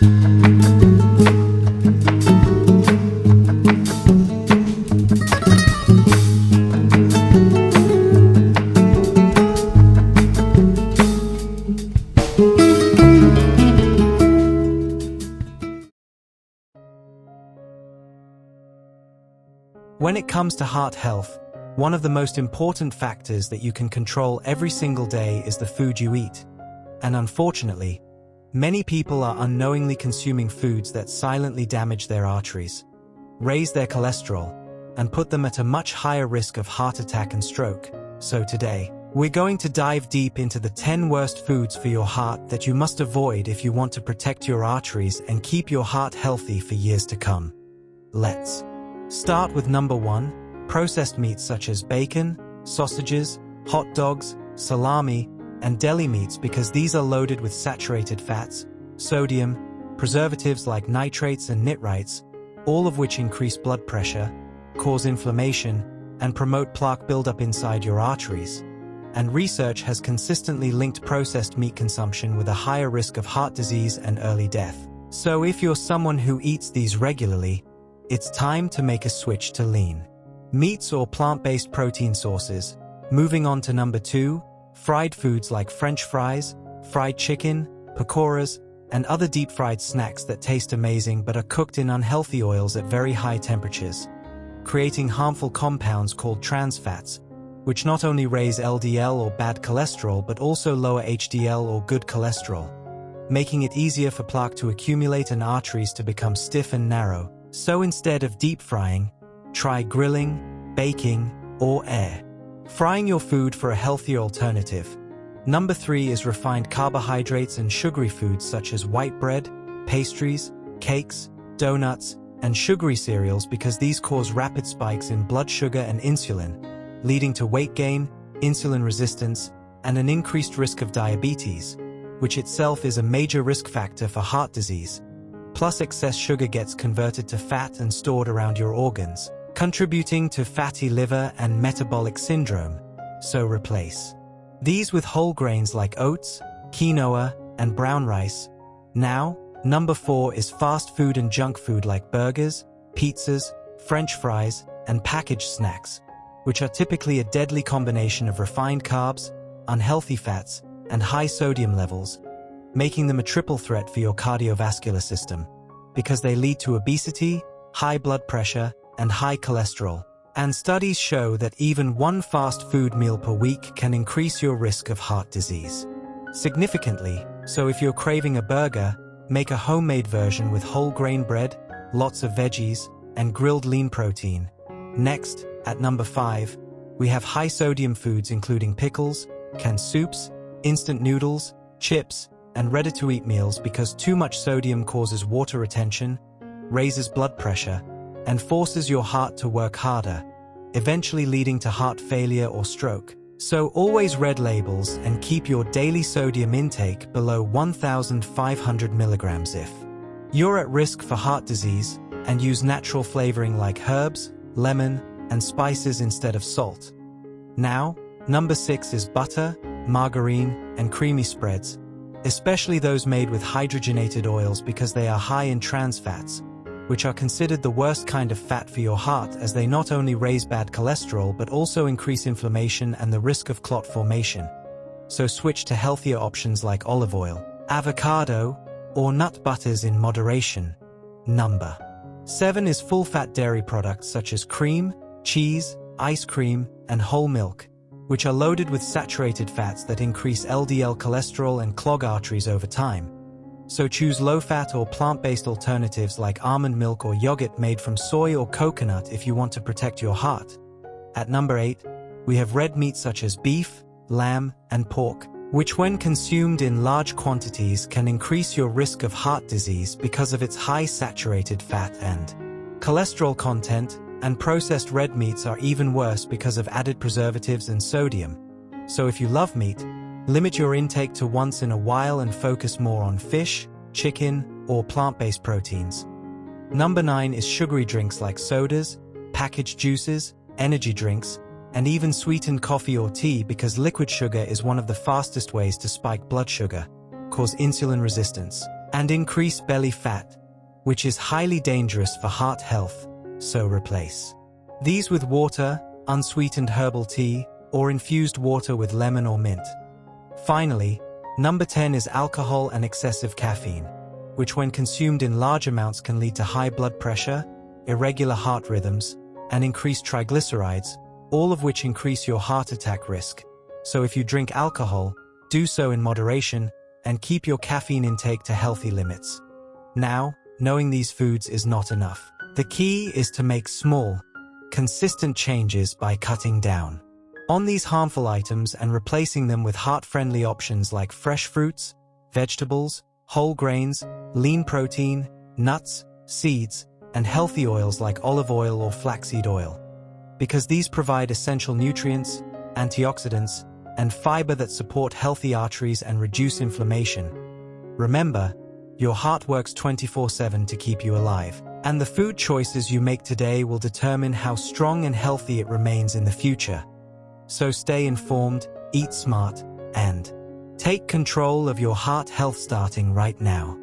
When it comes to heart health, one of the most important factors that you can control every single day is the food you eat. And unfortunately, many people are unknowingly consuming foods that silently damage their arteries, raise their cholesterol, and put them at a much higher risk of heart attack and stroke. So today, we're going to dive deep into the 10 worst foods for your heart that you must avoid if you want to protect your arteries and keep your heart healthy for years to come. Let's start with number 1, processed meats such as bacon, sausages, hot dogs, salami, and deli meats, because these are loaded with saturated fats, sodium, preservatives like nitrates and nitrites, all of which increase blood pressure, cause inflammation, and promote plaque buildup inside your arteries. And research has consistently linked processed meat consumption with a higher risk of heart disease and early death. So if you're someone who eats these regularly, it's time to make a switch to lean meats or plant-based protein sources. Moving on to number 2, fried foods like French fries, fried chicken, pakoras, and other deep-fried snacks that taste amazing but are cooked in unhealthy oils at very high temperatures, creating harmful compounds called trans fats, which not only raise LDL or bad cholesterol but also lower HDL or good cholesterol, making it easier for plaque to accumulate and arteries to become stiff and narrow. So instead of deep frying, try grilling, baking, or air frying your food for a healthier alternative. Number 3 is refined carbohydrates and sugary foods such as white bread, pastries, cakes, donuts, and sugary cereals, because these cause rapid spikes in blood sugar and insulin, leading to weight gain, insulin resistance, and an increased risk of diabetes, which itself is a major risk factor for heart disease. Plus, excess sugar gets converted to fat and stored around your organs, contributing to fatty liver and metabolic syndrome. So replace these with whole grains like oats, quinoa, and brown rice. Now, number 4 is fast food and junk food like burgers, pizzas, French fries, and packaged snacks, which are typically a deadly combination of refined carbs, unhealthy fats, and high sodium levels, making them a triple threat for your cardiovascular system, because they lead to obesity, high blood pressure, and high cholesterol. And studies show that even one fast food meal per week can increase your risk of heart disease significantly. So if you're craving a burger, make a homemade version with whole grain bread, lots of veggies, and grilled lean protein. Next, at number 5, we have high sodium foods including pickles, canned soups, instant noodles, chips, and ready-to-eat meals, because too much sodium causes water retention, raises blood pressure, and forces your heart to work harder, eventually leading to heart failure or stroke. So always read labels and keep your daily sodium intake below 1,500 milligrams if you're at risk for heart disease, and use natural flavoring like herbs, lemon, and spices instead of salt. Now, number 6 is butter, margarine, and creamy spreads, especially those made with hydrogenated oils, because they are high in trans fats, which are considered the worst kind of fat for your heart, as they not only raise bad cholesterol but also increase inflammation and the risk of clot formation. So switch to healthier options like olive oil, avocado, or nut butters in moderation. Number 7 is full-fat dairy products such as cream, cheese, ice cream, and whole milk, which are loaded with saturated fats that increase LDL cholesterol and clog arteries over time. So choose low-fat or plant-based alternatives like almond milk or yogurt made from soy or coconut if you want to protect your heart. At number 8, we have red meat such as beef, lamb, and pork, which when consumed in large quantities can increase your risk of heart disease because of its high saturated fat and cholesterol content, and processed red meats are even worse because of added preservatives and sodium. So if you love meat, limit your intake to once in a while and focus more on fish, chicken, or plant-based proteins. Number 9 is sugary drinks like sodas, packaged juices, energy drinks, and even sweetened coffee or tea, because liquid sugar is one of the fastest ways to spike blood sugar, cause insulin resistance, and increase belly fat, which is highly dangerous for heart health, so replace these with water, unsweetened herbal tea, or infused water with lemon or mint. Finally, number 10 is alcohol and excessive caffeine, which when consumed in large amounts can lead to high blood pressure, irregular heart rhythms, and increased triglycerides, all of which increase your heart attack risk. So if you drink alcohol, do so in moderation and keep your caffeine intake to healthy limits. Now, knowing these foods is not enough. The key is to make small, consistent changes by cutting down on these harmful items and replacing them with heart-friendly options like fresh fruits, vegetables, whole grains, lean protein, nuts, seeds, and healthy oils like olive oil or flaxseed oil. Because these provide essential nutrients, antioxidants, and fiber that support healthy arteries and reduce inflammation. Remember, your heart works 24/7 to keep you alive, and the food choices you make today will determine how strong and healthy it remains in the future. So stay informed, eat smart, and take control of your heart health starting right now.